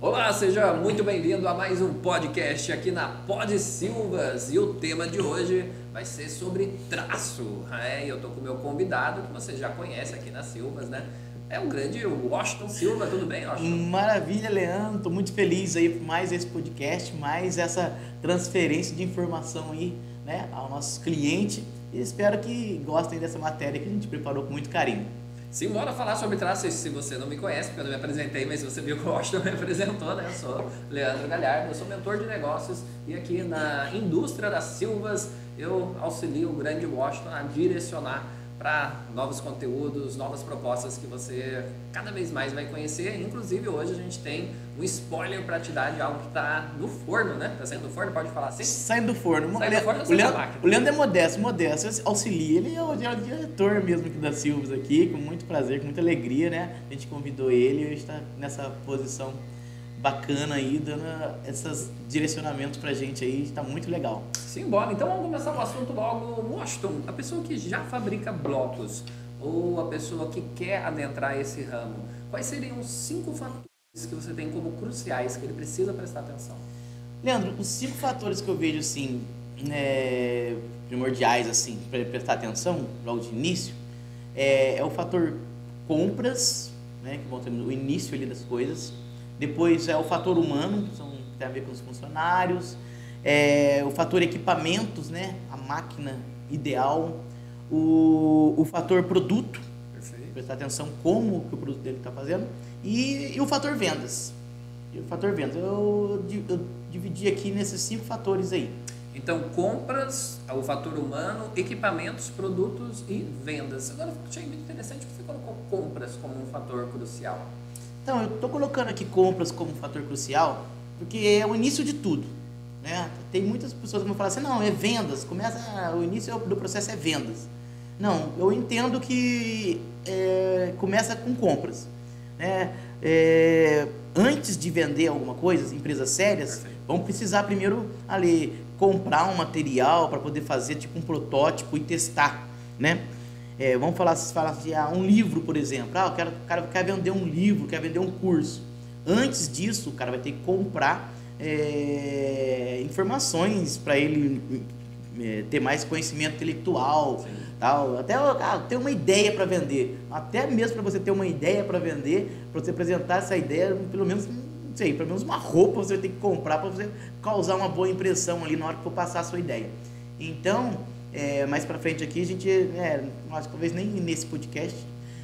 Olá, seja muito bem-vindo a mais um podcast aqui na Pod Silvas e o tema de hoje vai ser sobre traço. Eu tô com o meu convidado que você já conhece aqui na Silvas, né? É o grande Washington Silva, tudo bem, Washington? Maravilha, Leandro. Tô muito feliz aí por mais esse podcast, mais essa transferência de informação aí, né, ao nosso cliente. E espero que gostem dessa matéria que a gente preparou com muito carinho. Simbora falar sobre traço, se você não me conhece, porque eu não me apresentei, mas se você viu que o Washington me apresentou, né? Eu sou Leandro Galhardo, eu sou mentor de negócios e aqui na indústria das Silvas eu auxilio o grande Washington a direcionar para novos conteúdos, novas propostas que você cada vez mais vai conhecer. Inclusive hoje a gente tem um spoiler para te dar de algo que está no forno, né? Está saindo do forno, pode falar assim? Saindo do forno. Saindo do forno ou o, saindo da Leandro, máquina? o Leandro é modesto, auxilia. Ele é o diretor mesmo aqui da Silvas aqui, com muito prazer, com muita alegria, né? A gente convidou ele e hoje está nessa posição bacana aí, dando esses direcionamentos pra gente aí, está muito legal. Simbora, então vamos começar o assunto logo. Washington, a pessoa que já fabrica blocos ou a pessoa que quer adentrar esse ramo, quais seriam os 5 fatores que você tem como cruciais que ele precisa prestar atenção? Leandro, os 5 fatores que eu vejo assim, primordiais assim, para ele prestar atenção logo de início, é o fator compras, né, que vão ter o início ali das coisas. Depois é o fator humano, que tem a ver com os funcionários, o fator equipamentos, né, a máquina ideal, o fator produto, Perfeito. prestar atenção como que o produto dele está fazendo, e o fator vendas. Eu dividi aqui nesses 5 fatores aí. Então, compras, o fator humano, equipamentos, produtos e vendas. Agora, achei muito interessante que você colocou compras como um fator crucial. Então, eu estou colocando aqui compras como um fator crucial, porque é o início de tudo, né? Tem muitas pessoas que vão falar assim, não, é vendas, o início do processo é vendas. Não, eu entendo que começa com compras, né? Antes de vender alguma coisa, empresas sérias, Perfeito, vão precisar primeiro ali comprar um material para poder fazer tipo um protótipo e testar, né? Vamos falar assim, um livro, por exemplo. O cara quer vender um livro, quer vender um curso. Antes disso, o cara vai ter que comprar informações para ele ter mais conhecimento intelectual, tal. Até ter uma ideia para vender. Até mesmo para você ter uma ideia para vender, para você apresentar essa ideia, pelo menos, não sei, pelo menos uma roupa você tem que comprar para você causar uma boa impressão ali na hora que for passar a sua ideia. Então, mais para frente aqui, a gente, acho que talvez nem nesse podcast,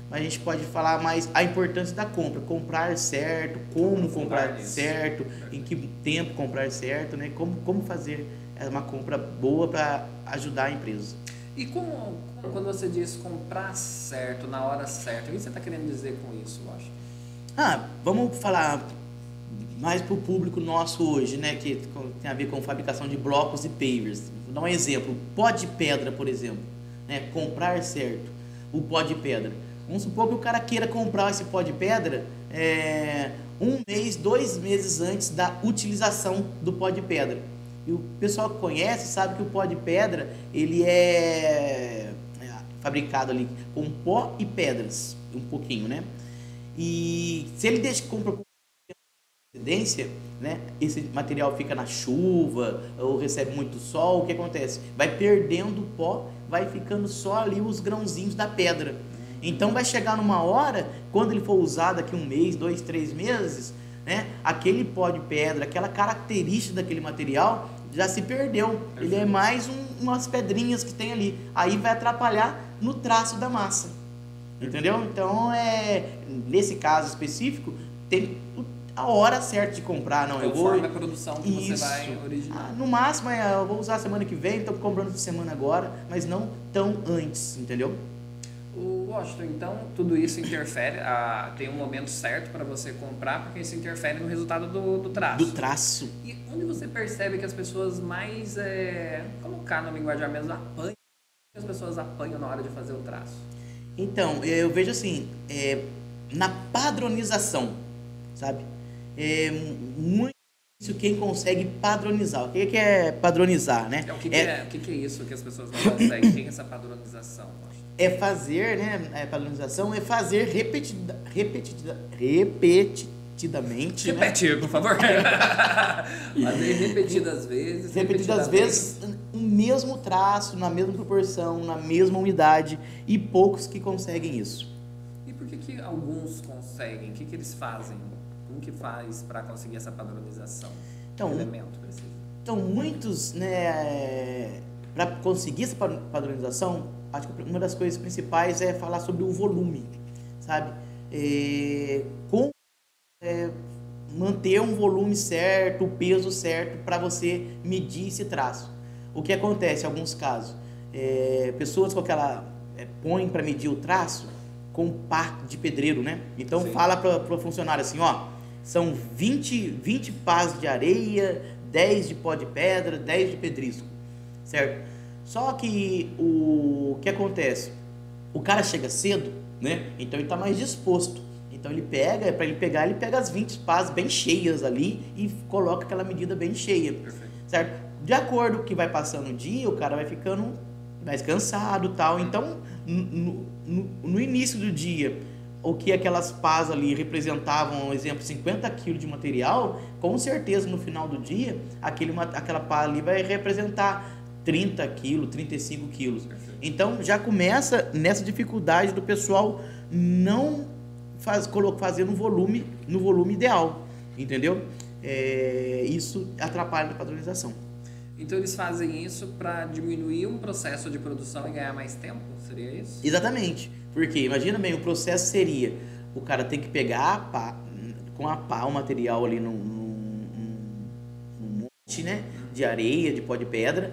mas a gente pode falar mais a importância da compra. Comprar certo, como comprar certo, em que tempo comprar certo, né? Como fazer uma compra boa para ajudar a empresa. E quando você diz comprar certo, na hora certa, o que você está querendo dizer com isso, eu acho? Vamos falar mais para o público nosso hoje, né? Que tem a ver com fabricação de blocos e pavers. Vou dar um exemplo. Pó de pedra, por exemplo. Né? Comprar certo o pó de pedra. Vamos supor que o cara queira comprar esse pó de pedra 1 mês, 2 meses antes da utilização do pó de pedra. E o pessoal que conhece sabe que o pó de pedra ele é fabricado ali com pó e pedras, um pouquinho, né? E se ele compra com antecedência, né? Esse material fica na chuva ou recebe muito sol, o que acontece? Vai perdendo o pó, vai ficando só ali os grãozinhos da pedra. Então vai chegar numa hora, quando ele for usado daqui 1 mês, 2, 3 meses, né? Aquele pó de pedra, aquela característica daquele material já se perdeu. Ele é mais umas pedrinhas que tem ali. Aí vai atrapalhar no traço da massa. Entendeu? Então, nesse caso específico, tem a hora certa de comprar. Não, eu vou... Conforme a produção que você vai originar. No máximo, eu vou usar semana que vem, estou comprando de semana agora, mas não tão antes, entendeu? Washington, então tudo isso interfere, tem um momento certo para você comprar, porque isso interfere no resultado do traço. Do traço. E onde você percebe que as pessoas mais, colocar no linguajar mesmo, apanham, que as pessoas apanham na hora de fazer o traço? Então, eu vejo assim, na padronização, sabe? Muito difícil quem consegue padronizar. O que é padronizar, né? O que é isso que as pessoas não conseguem? Tem essa padronização, Washington? Padronização é fazer repetidamente. Repete, por favor. Fazer repetidas vezes. Repetidas vezes, o mesmo traço, na mesma proporção, na mesma umidade, e poucos que conseguem isso. E por que alguns conseguem? O que eles fazem? Como que faz para conseguir essa padronização? Então, Elemento preciso. Então, muitos, né, para conseguir essa padronização, acho que uma das coisas principais é falar sobre o volume, sabe? Manter um volume certo, o peso certo para você medir esse traço. O que acontece em alguns casos? Pessoas com aquela... põem para medir o traço com pá de pedreiro, né? Então, sim, fala para o funcionário assim, ó, são 20 pás de areia, 10 de pó de pedra, 10 de pedrisco, certo? Só que o que acontece? O cara chega cedo, né? Então ele está mais disposto. Então ele pega, para ele pega as 20 pás bem cheias ali e coloca aquela medida bem cheia. Perfeito. Certo? De acordo com o que vai passando o dia, o cara vai ficando mais cansado e tal. Então, no início do dia, o que aquelas pás ali representavam, por exemplo, 50 kg de material, com certeza no final do dia, aquela pá ali vai representar 30 kg, 35 kg. Então já começa nessa dificuldade do pessoal não fazer no volume ideal, entendeu? Isso atrapalha a padronização. Então eles fazem isso para diminuir um processo de produção e ganhar mais tempo? Seria isso? Exatamente. Porque, imagina bem, o processo seria, o cara tem que pegar a pá, com a pá o material ali num monte, né, de areia, de pó de pedra,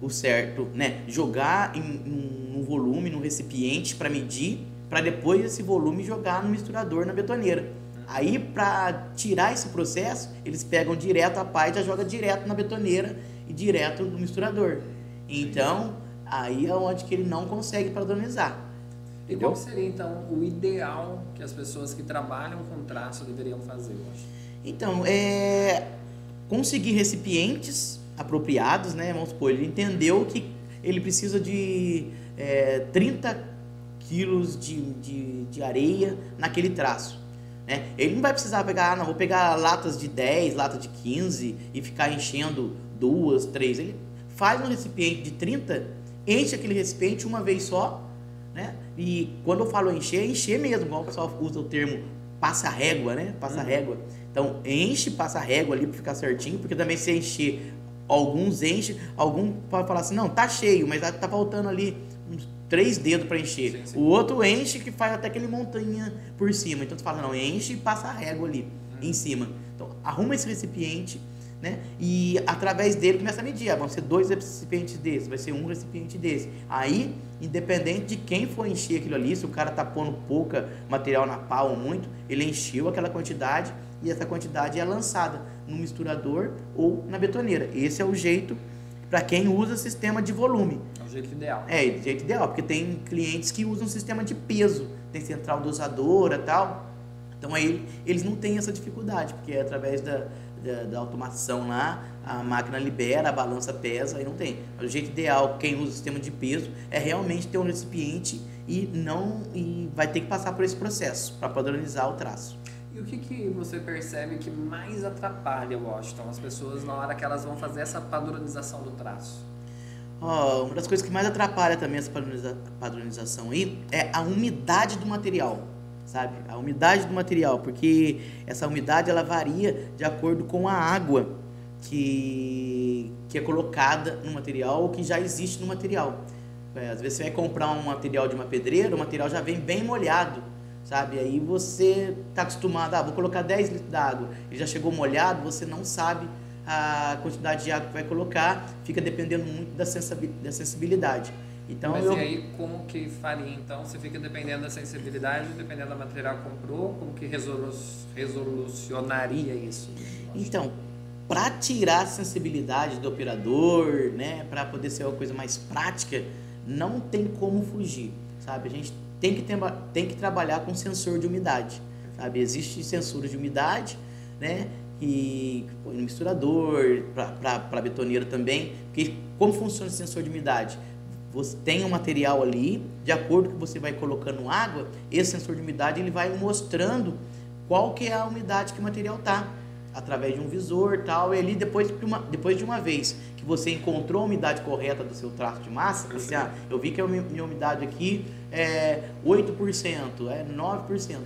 o certo, né, jogar num volume, num recipiente para medir, para depois esse volume jogar no misturador, na betoneira. Aí, para tirar esse processo, eles pegam direto a pá e já jogam direto na betoneira e direto no misturador. Então, aí é onde que ele não consegue padronizar. E qual seria, então, o ideal que as pessoas que trabalham com traço deveriam fazer, eu acho? Então, conseguir recipientes apropriados, né? Vamos supor, ele entendeu que ele precisa de 30 quilos de areia naquele traço, né? Ele não vai precisar pegar, vou pegar latas de 10, lata de 15 e ficar enchendo 2, 3. Ele faz um recipiente de 30, enche aquele recipiente uma vez só, né? E quando eu falo encher mesmo, igual o pessoal usa o termo passa régua, né? Passa régua. Então, passa régua ali para ficar certinho, porque também se encher, alguns pode falar assim, não, tá cheio, mas tá faltando ali uns 3 dedos para encher. Sim, sim. O outro enche que faz até aquele montanha por cima. Então, você fala, não, enche e passa a régua ali em cima. Então, arruma esse recipiente, né? E através dele começa a medir. Vão ser 2 recipientes desses, vai ser um recipiente desse. Aí, independente de quem for encher aquilo ali, se o cara tá pondo pouca material na pá ou muito, ele encheu aquela quantidade e essa quantidade é lançada no misturador ou na betoneira. Esse é o jeito para quem usa sistema de volume. É o jeito ideal. O jeito ideal, porque tem clientes que usam sistema de peso, tem central dosadora e tal. Então aí eles não têm essa dificuldade, porque é através da automação lá, a máquina libera, a balança pesa, aí não tem. Mas o jeito ideal, quem usa o sistema de peso, é realmente ter um recipiente e vai ter que passar por esse processo para padronizar o traço. E o que você percebe que mais atrapalha, Washington, as pessoas na hora que elas vão fazer essa padronização do traço? Uma das coisas que mais atrapalha também essa padronização aí é a umidade do material. Sabe? A umidade do material, porque essa umidade ela varia de acordo com a água que é colocada no material ou que já existe no material. Às vezes você vai comprar um material de uma pedreira, o material já vem bem molhado, sabe? Aí você está acostumado, vou colocar 10 litros d'água, ele já chegou molhado, você não sabe a quantidade de água que vai colocar, fica dependendo muito da sensibilidade. Então, mas e aí, como que faria? Então, você fica dependendo da sensibilidade, dependendo do material que comprou, como que resolucionaria isso? Então, para tirar a sensibilidade do operador, né, para poder ser uma coisa mais prática, não tem como fugir, sabe? A gente tem que trabalhar com sensor de umidade, sabe? Existe sensores de umidade, né, e põe no misturador, para betoneira também, porque como funciona o sensor de umidade? Você tem um material ali, de acordo com que você vai colocando água, esse sensor de umidade ele vai mostrando qual que é a umidade que o material tá, através de um visor tal, e ali depois de uma vez que você encontrou a umidade correta do seu traço de massa, você, eu vi que a minha umidade aqui é 8%, é 9%,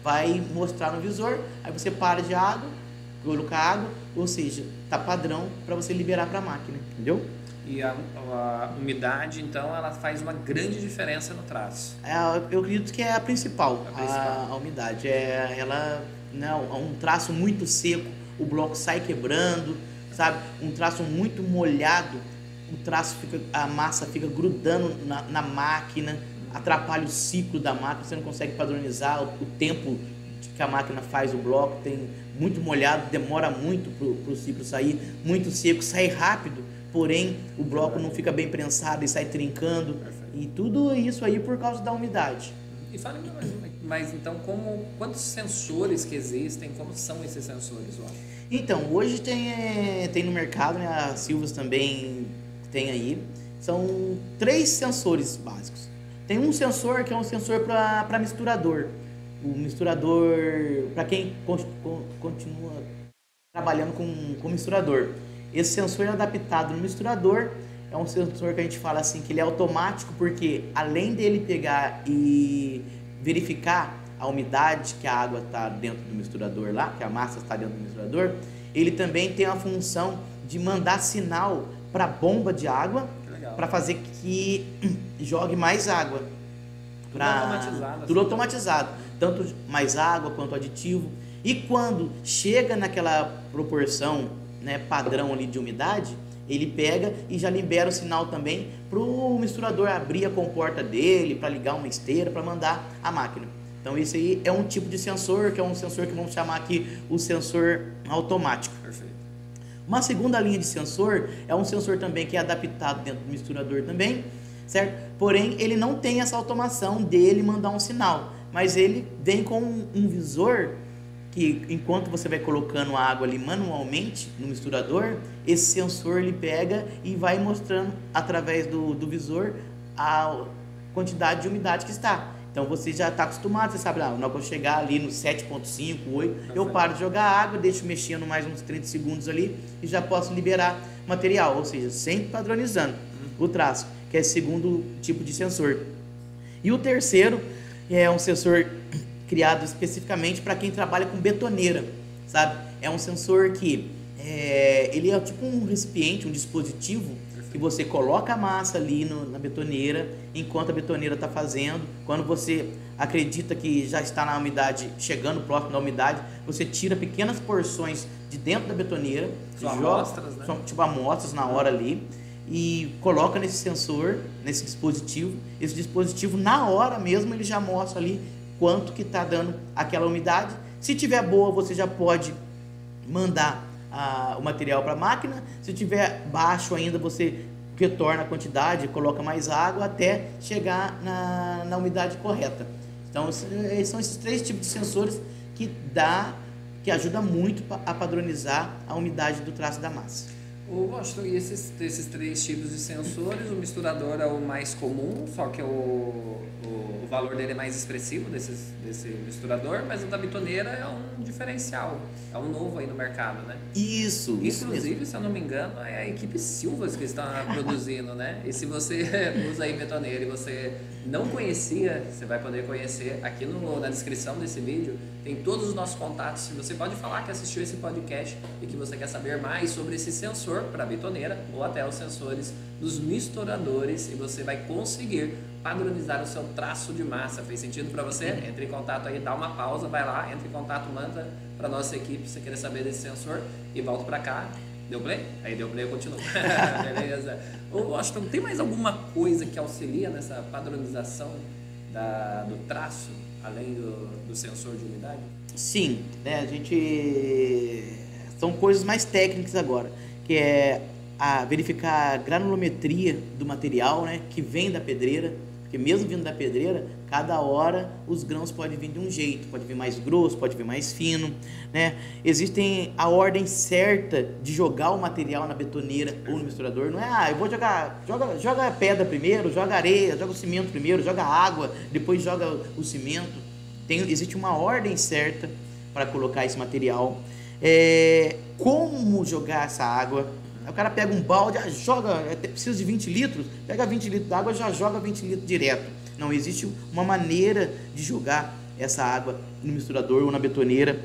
vai mostrar no visor, aí você para de água, colocar água, ou seja, tá padrão para você liberar para a máquina, entendeu? E a umidade, então, ela faz uma grande diferença no traço. Eu acredito que é a principal. A umidade. Não, um traço muito seco, o bloco sai quebrando, sabe? Um traço muito molhado, a massa fica grudando na máquina, atrapalha o ciclo da máquina, você não consegue padronizar o tempo que a máquina faz o bloco, tem muito molhado, demora muito para o ciclo sair, muito seco, sai rápido, porém o bloco não fica bem prensado e sai trincando. Perfeito. E tudo isso aí por causa da umidade. E fala mas então, quantos sensores que existem, como são esses sensores, eu acho? Então, hoje tem no mercado, né, a Silvas também tem aí, são 3 sensores básicos. Tem um sensor que é um sensor para misturador. O misturador, para quem continua trabalhando com misturador. Esse sensor é adaptado no misturador, é um sensor que a gente fala assim que ele é automático, porque além dele pegar e verificar a umidade que a água está dentro do misturador lá, que a massa está dentro do misturador, ele também tem a função de mandar sinal para a bomba de água, para fazer que jogue mais água. Tudo automatizado, tanto mais água quanto aditivo. E quando chega naquela proporção, né, padrão ali de umidade, ele pega e já libera o sinal também para o misturador abrir a comporta dele, para ligar uma esteira, para mandar a máquina. Então esse aí é um tipo de sensor, que é um sensor que vamos chamar aqui o sensor automático. Perfeito. Uma segunda linha de sensor é um sensor também que é adaptado dentro do misturador também, certo? Porém, ele não tem essa automação dele mandar um sinal, mas ele vem com um visor que, enquanto você vai colocando a água ali manualmente no misturador, esse sensor ele pega e vai mostrando através do visor a quantidade de umidade que está. Então você já está acostumado, você sabe, na hora que eu chegar ali no 7.5, 8, eu paro de jogar água, deixo mexendo mais uns 30 segundos ali e já posso liberar material, ou seja, sempre padronizando o traço, que é o segundo tipo de sensor. E o terceiro é um sensor criado especificamente para quem trabalha com betoneira, sabe? É um sensor que ele é tipo um recipiente, um dispositivo que você coloca a massa ali na betoneira, enquanto a betoneira está fazendo. Quando você acredita que já está na umidade, chegando próximo da umidade, você tira pequenas porções de dentro da betoneira, amostras, né? Tipo amostras na hora ali, e coloca nesse sensor, nesse dispositivo. Esse dispositivo, na hora mesmo, ele já mostra ali quanto que está dando aquela umidade. Se tiver boa, você já pode mandar o material para a máquina. Se tiver baixo ainda, você retorna a quantidade, coloca mais água até chegar na umidade correta. Então, são esses 3 tipos de sensores que ajuda muito a padronizar a umidade do traço da massa. Washington, e esses 3 tipos de sensores, o misturador é o mais comum, só que o valor dele é mais expressivo desse misturador, mas o da betoneira é um diferencial, é um novo aí no mercado, né? Isso Inclusive, mesmo. se eu não me engano, é a equipe Silvas que está produzindo, né? E se você usa aí betoneira e você não conhecia, você vai poder conhecer aqui na descrição desse vídeo, tem todos os nossos contatos. Você pode falar que assistiu esse podcast e que você quer saber mais sobre esse sensor para betoneira ou até os sensores dos misturadores, e você vai conseguir padronizar o seu traço de massa. Fez sentido para você? Entre em contato aí, dá uma pausa, vai lá, entre em contato, manda para nossa equipe se você querer saber desse sensor e volta para cá. Deu play? Aí deu play, eu continuo. Beleza. Washington, tem mais alguma coisa que auxilia nessa padronização do traço, além do sensor de umidade? Sim, né, a gente... São coisas mais técnicas agora, que é verificar a granulometria do material, né, que vem da pedreira, porque mesmo vindo da pedreira, cada hora os grãos podem vir de um jeito, pode vir mais grosso, pode vir mais fino, né? Existem a ordem certa de jogar o material na betoneira ou no misturador, não é, eu vou joga pedra primeiro, joga areia, joga o cimento primeiro, joga água, depois joga o cimento. Existe uma ordem certa para colocar esse material. Como jogar essa água? O cara pega um balde, joga, precisa de 20 litros, pega 20 litros d'água, já joga 20 litros direto. Não, existe uma maneira de jogar essa água no misturador ou na betoneira.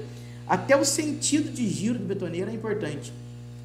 Até o sentido de giro da betoneira é importante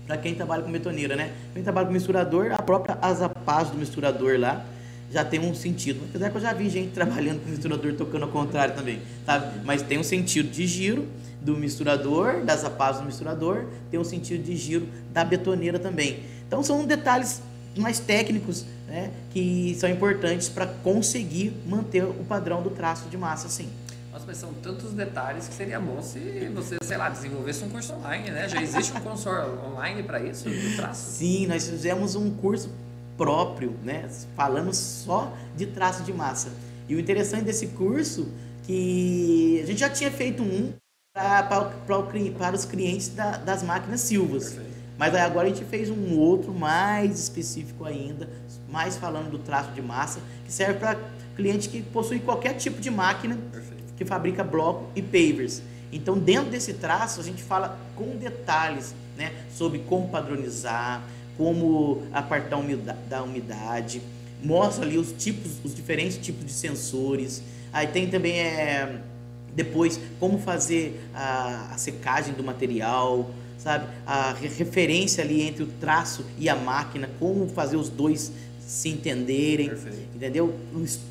para quem trabalha com betoneira, né? Quem trabalha com misturador, a própria azapaz do misturador lá já tem um sentido. Apesar que eu já vi gente trabalhando com misturador tocando ao contrário também, sabe? Mas tem um sentido de giro do misturador, das azapaz do misturador, tem um sentido de giro da betoneira também. Então são detalhes mais técnicos, né, que são importantes para conseguir manter o padrão do traço de massa, assim. Nossa, mas são tantos detalhes que seria bom se você, sei lá, desenvolvesse um curso online, né? Já existe um curso online para isso, do traço? Sim, nós fizemos um curso próprio, né, falando só de traço de massa. E o interessante desse curso que a gente já tinha feito um para os clientes das máquinas Silvas. Perfeito. Mas aí agora a gente fez um outro mais específico ainda, mais falando do traço de massa, que serve para cliente que possui qualquer tipo de máquina. Perfeito. Que fabrica bloco e pavers. Então, dentro desse traço, a gente fala com detalhes, né, sobre como padronizar, como apartar da umidade, mostra ali os diferentes tipos de sensores. Aí tem também depois como fazer a secagem do material, sabe? A referência ali entre o traço e a máquina, como fazer os dois se entenderem. Perfeito. Entendeu?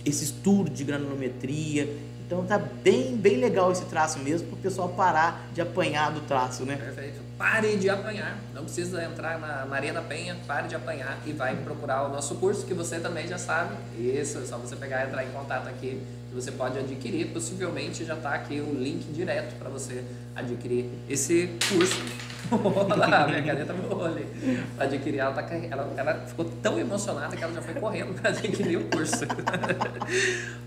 Esse estudo de granulometria. Então tá bem legal esse traço mesmo, para o pessoal parar de apanhar do traço, né? Perfeito. Pare de apanhar. Não precisa entrar na Maria da Penha, pare de apanhar e vai procurar o nosso curso, que você também já sabe. Isso, é só você pegar e entrar em contato aqui, que você pode adquirir. Possivelmente já está aqui o link direto para você adquirir esse curso. Olha lá, minha caneta voou ali. Adquirir, ela ficou tão emocionada que ela já foi correndo para adquirir o curso.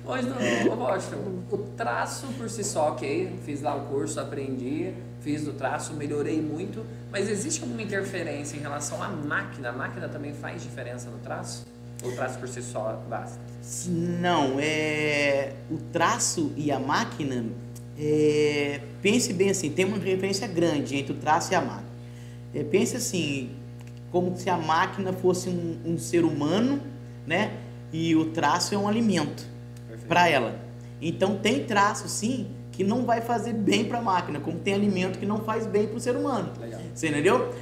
Mas não, Washington, o traço por si só, ok, fiz lá o curso, aprendi, fiz o traço, melhorei muito, mas existe alguma interferência em relação à máquina? A máquina também faz diferença no traço? Ou o traço por si só basta? Não, o traço e a máquina, pense bem assim, tem uma diferença grande entre o traço e a máquina. Pense assim, como se a máquina fosse um ser humano, né? E o traço é um alimento para ela. Então tem traço sim que não vai fazer bem para a máquina, como tem alimento que não faz bem para o ser humano. Legal. Você entendeu?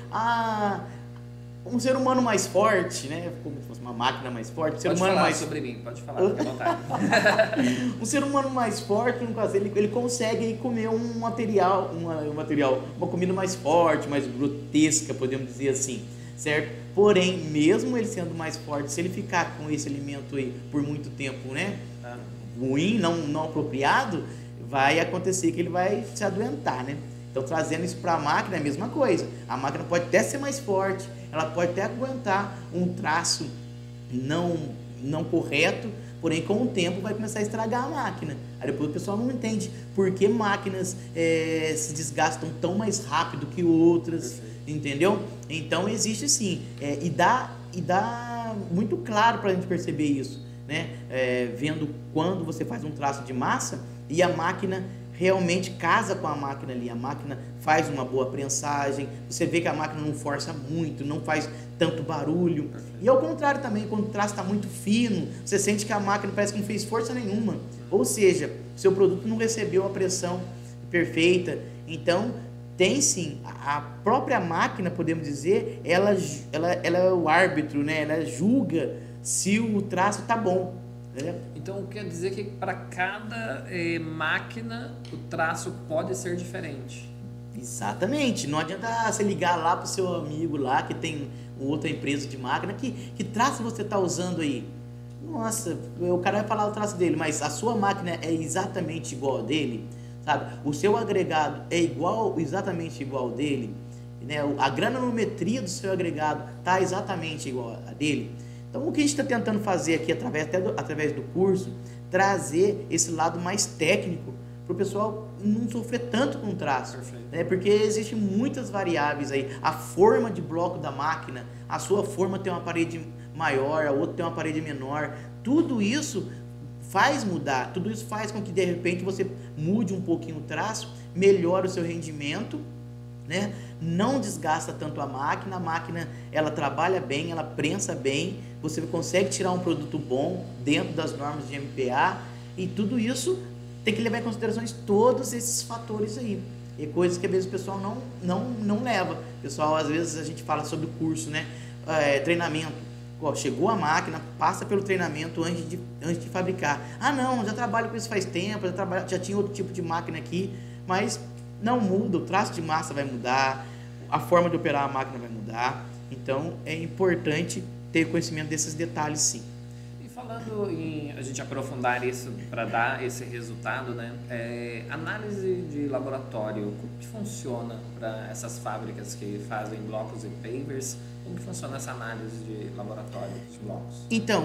Um ser humano mais forte, né? Como se fosse uma máquina mais forte. Pode falar sobre mim, pode falar, fica à vontade. Um ser humano mais forte, no caso, ele consegue comer uma comida mais forte, mais grotesca, podemos dizer assim, certo? Porém, mesmo ele sendo mais forte, se ele ficar com esse alimento aí por muito tempo, né? Ruim, não apropriado, vai acontecer que ele vai se adoentar, né? Então, trazendo isso para a máquina é a mesma coisa. A máquina pode até ser mais forte, ela pode até aguentar um traço não correto, porém, com o tempo vai começar a estragar a máquina. Aí depois o pessoal não entende por que máquinas se desgastam tão mais rápido que outras, entendeu? Então, existe sim. E dá muito claro para a gente perceber isso, né? Vendo quando você faz um traço de massa e a máquina realmente casa com a máquina ali, a máquina faz uma boa prensagem, você vê que a máquina não força muito, não faz tanto barulho. Perfeito. E ao contrário também, quando o traço está muito fino, você sente que a máquina parece que não fez força nenhuma, ou seja, seu produto não recebeu a pressão perfeita. Então tem sim, a própria máquina, podemos dizer, ela é o árbitro, né? Ela julga se o traço está bom. Então quer dizer que para cada máquina o traço pode ser diferente. Exatamente. Não adianta você ligar lá para o seu amigo lá que tem outra empresa de máquina. Que traço você está usando aí? Nossa, o cara vai falar o traço dele, mas a sua máquina é exatamente igual a dele, sabe? O seu agregado é exatamente igual ao dele, né? A granulometria do seu agregado está exatamente igual a dele. Então, o que a gente está tentando fazer aqui, através do curso, trazer esse lado mais técnico para o pessoal não sofrer tanto com o traço. Né? Porque existem muitas variáveis aí. A forma de bloco da máquina, a sua forma tem uma parede maior, a outra tem uma parede menor. Tudo isso faz mudar, tudo isso faz com que de repente você mude um pouquinho o traço, melhore o seu rendimento, né? Não desgasta tanto a máquina ela trabalha bem, ela prensa bem, você consegue tirar um produto bom dentro das normas de MPA, e tudo isso tem que levar em consideração todos esses fatores aí, e coisas que às vezes o pessoal não leva. Pessoal, às vezes a gente fala sobre o curso, né? Treinamento. Chegou a máquina, passa pelo treinamento antes de fabricar. Ah, não, já trabalho com isso faz tempo, já tinha outro tipo de máquina aqui, mas não muda, o traço de massa vai mudar, a forma de operar a máquina vai mudar. Então é importante ter conhecimento desses detalhes, sim. E falando em a gente aprofundar isso para dar esse resultado, né? Análise de laboratório, como que funciona para essas fábricas que fazem blocos e pavers? Como que funciona essa análise de laboratório dos blocos? Então,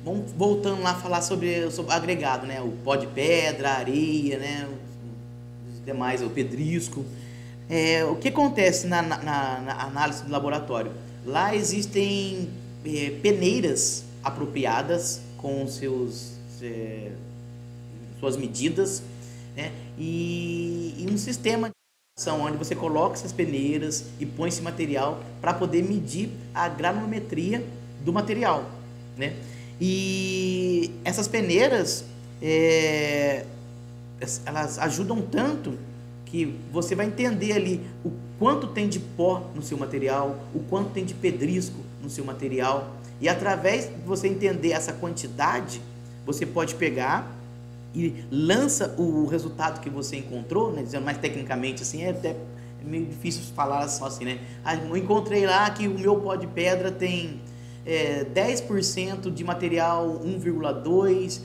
vamos voltando lá a falar sobre agregado, né? O pó de pedra, a areia, né? Os demais, o pedrisco. O que acontece na análise do laboratório? Lá existem peneiras apropriadas com suas medidas, né? E um sistema onde você coloca essas peneiras e põe esse material para poder medir a granulometria do material, né? E essas peneiras elas ajudam tanto que você vai entender ali o quanto tem de pó no seu material, o quanto tem de pedrisco no seu material, e através de você entender essa quantidade, você pode pegar e lança o resultado que você encontrou, né? Dizendo mais tecnicamente assim, é até meio difícil falar só assim, né? Eu encontrei lá que o meu pó de pedra tem 10% de material 1,2,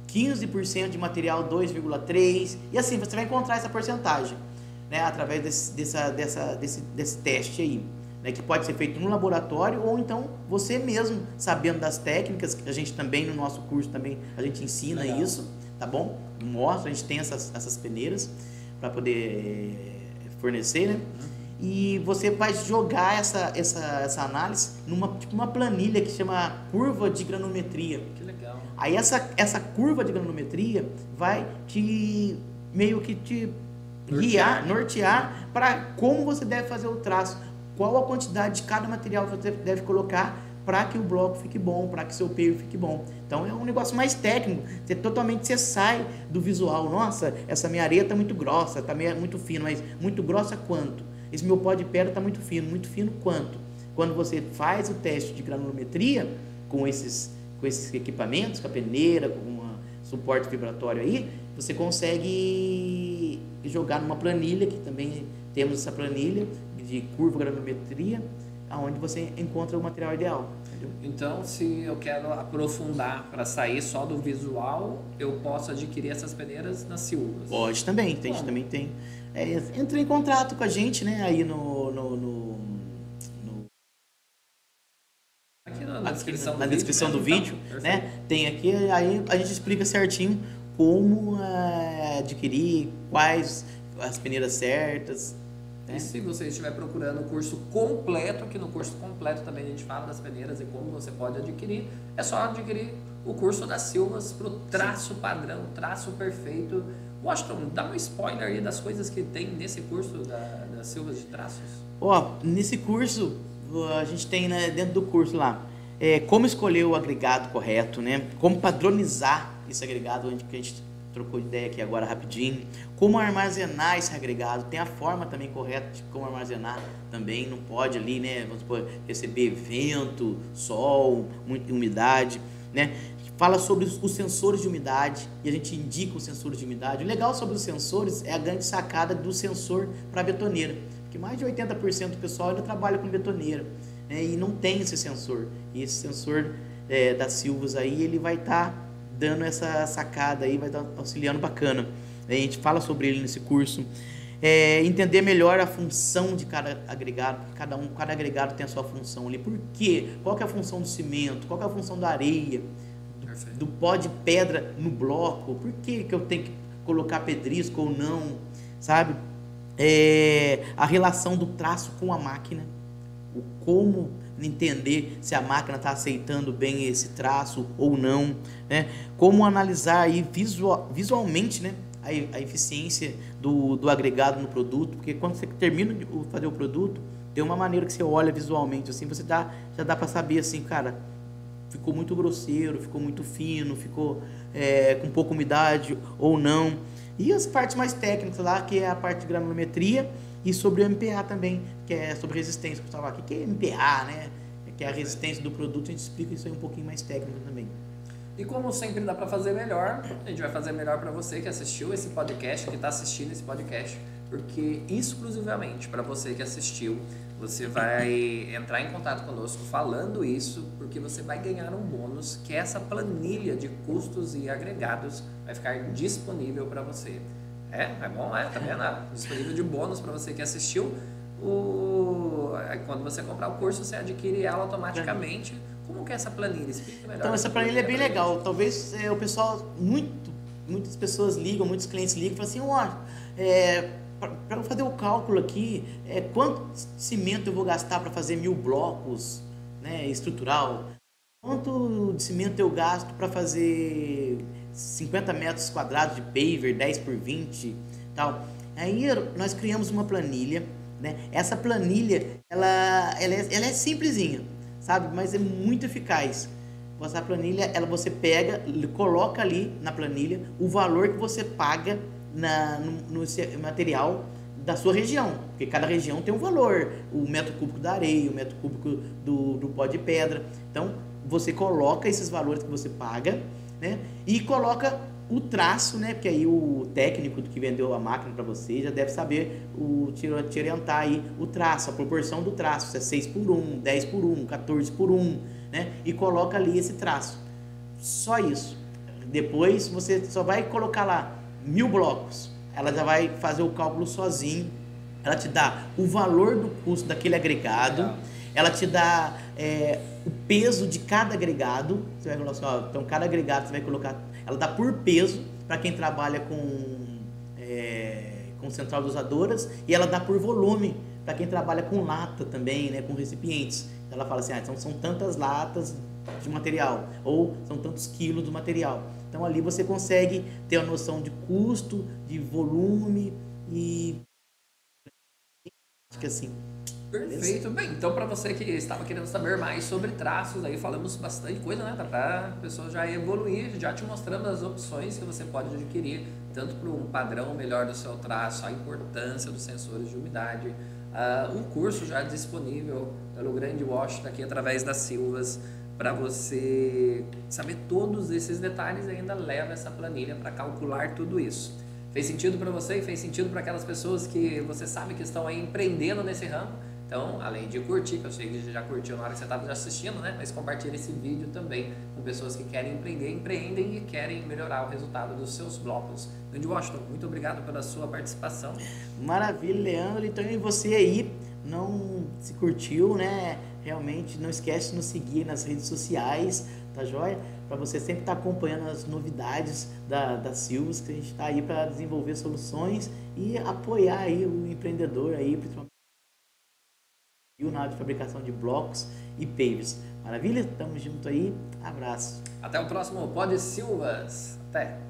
15% de material 2,3, e assim você vai encontrar essa porcentagem, né? Através desse teste aí, né? Que pode ser feito no laboratório, ou então você mesmo, sabendo das técnicas, que a gente também no nosso curso também a gente ensina. Legal. Isso, tá bom? Mostra, a gente tem essas peneiras para poder fornecer, né? E você vai jogar essa análise numa planilha que chama curva de granulometria. Que legal. Aí essa curva de granulometria vai meio que te nortear para como você deve fazer o traço, qual a quantidade de cada material que você deve colocar para que o bloco fique bom, para que seu paving fique bom. Então é um negócio mais técnico, você sai do visual. Nossa, essa minha areia está muito grossa, está muito fina, mas muito grossa quanto? Esse meu pó de pedra está muito fino quanto? Quando você faz o teste de granulometria com esses equipamentos, com a peneira, com um suporte vibratório aí, você consegue jogar numa planilha, que também temos essa planilha de curva granulometria, onde você encontra o material ideal. Entendeu? Então, se eu quero aprofundar para sair só do visual, eu posso adquirir essas peneiras nas Silvas? Pode também, a gente também tem. Entra em contato com a gente, né, aí aqui na descrição, na descrição do vídeo, né? Tem aqui, aí a gente explica certinho como adquirir, quais as peneiras certas. Né? E se você estiver procurando o curso completo, que no curso completo também a gente fala das peneiras e como você pode adquirir, é só adquirir o curso das Silvas para o traço padrão, traço perfeito. Washington, dá um spoiler aí das coisas que tem nesse curso das Silvas de traços. Nesse curso, a gente tem, né, dentro do curso lá, como escolher o agregado correto, né? Como padronizar esse agregado, que a gente trocou de ideia aqui agora rapidinho. Como armazenar esse agregado, tem a forma também correta de como armazenar também, não pode ali, né, vamos supor, receber vento, sol, muita umidade, né? Fala sobre os sensores de umidade, e a gente indica os sensores de umidade. O legal sobre os sensores é a grande sacada do sensor para betoneira, porque mais de 80% do pessoal ainda trabalha com betoneira, né, e não tem esse sensor. E esse sensor das Silvas aí, ele vai estar dando essa sacada aí, vai estar auxiliando bacana. A gente fala sobre ele nesse curso. Entender melhor a função de cada agregado, cada agregado tem a sua função ali. Por quê? Qual que é a função do cimento? Qual que é a função da areia? Do pó de pedra no bloco? Por que eu tenho que colocar pedrisco ou não? Sabe? A relação do traço com a máquina. Como entender se a máquina está aceitando bem esse traço ou não, né? Como analisar aí visualmente, né, a eficiência do agregado no produto, porque quando você termina de fazer o produto, tem uma maneira que você olha visualmente, assim, já dá para saber, assim, cara, ficou muito grosseiro, ficou muito fino, ficou com pouca umidade ou não. E as partes mais técnicas lá, que é a parte de granulometria e sobre o MPA também, que é sobre resistência. O que é MPA, né? Que é a resistência do produto, a gente explica isso aí um pouquinho mais técnico também. E como sempre dá para fazer melhor, a gente vai fazer melhor para você que assistiu esse podcast, que está assistindo esse podcast, porque exclusivamente para você que assistiu, você vai entrar em contato conosco falando isso, porque você vai ganhar um bônus, que é essa planilha de custos e agregados vai ficar disponível para você. É bom, tá vendo? Disponível de bônus para você que assistiu. Quando você comprar o curso, você adquire ela automaticamente. Como que é essa planilha? Explica melhor. Então, essa planilha é bem legal. Talvez o pessoal, muitas pessoas ligam, muitos clientes ligam e falam assim, para eu fazer o cálculo aqui, quanto cimento eu vou gastar para fazer 1000 blocos, né, estrutural? Quanto de cimento eu gasto para fazer 50 metros quadrados de paver, 10 por 20 tal? Aí nós criamos uma planilha, né? Essa planilha, ela é simplesinha, sabe? Mas é muito eficaz. Essa planilha, você pega, coloca ali na planilha o valor que você paga no material da sua região, porque cada região tem um valor, o metro cúbico da areia, o metro cúbico do pó de pedra. Então, você coloca esses valores que você paga, né? E coloca o traço, né? Porque aí o técnico que vendeu a máquina para você já deve saber te orientar aí o traço, a proporção do traço, se é 6 por 1, 10 por 1, 14 por 1, né? E coloca ali esse traço. Só isso. Depois você só vai colocar lá 1000 blocos. Ela já vai fazer o cálculo sozinho. Ela te dá o valor do custo daquele agregado. Ela te dá o peso de cada agregado. Você vai colocar assim, então cada agregado você vai colocar. Ela dá por peso para quem trabalha com central dosadoras, e ela dá por volume para quem trabalha com lata também, né, com recipientes. Então ela fala assim, então são tantas latas de material, ou são tantos quilos do material. Então ali você consegue ter a noção de custo, de volume e acho que assim. Perfeito. Bem, então para você que estava querendo saber mais sobre traços, aí falamos bastante coisa, né? Para a pessoa já evoluir, já te mostramos as opções que você pode adquirir, tanto para um padrão melhor do seu traço, a importância dos sensores de umidade, um curso já disponível pelo Grande Washington aqui através das Silvas, para você saber todos esses detalhes e ainda leva essa planilha para calcular tudo isso. Fez sentido para você e fez sentido para aquelas pessoas que você sabe que estão aí empreendendo nesse ramo? Então, além de curtir, que eu sei que você já curtiu na hora que você estava assistindo, né? Mas compartilhe esse vídeo também com pessoas que querem empreender, empreendem e querem melhorar o resultado dos seus blocos. Grande Washington, muito obrigado pela sua participação. Maravilha, Leandro. Então, e você aí, não se curtiu, né? Realmente, não esquece de nos seguir nas redes sociais, tá joia? Para você sempre estar acompanhando as novidades da Silvas, que a gente está aí para desenvolver soluções e apoiar aí o empreendedor aí, principalmente na área de fabricação de blocos e pavers. Maravilha? Tamo junto aí. Abraço. Até o próximo Pod Silvas. Até!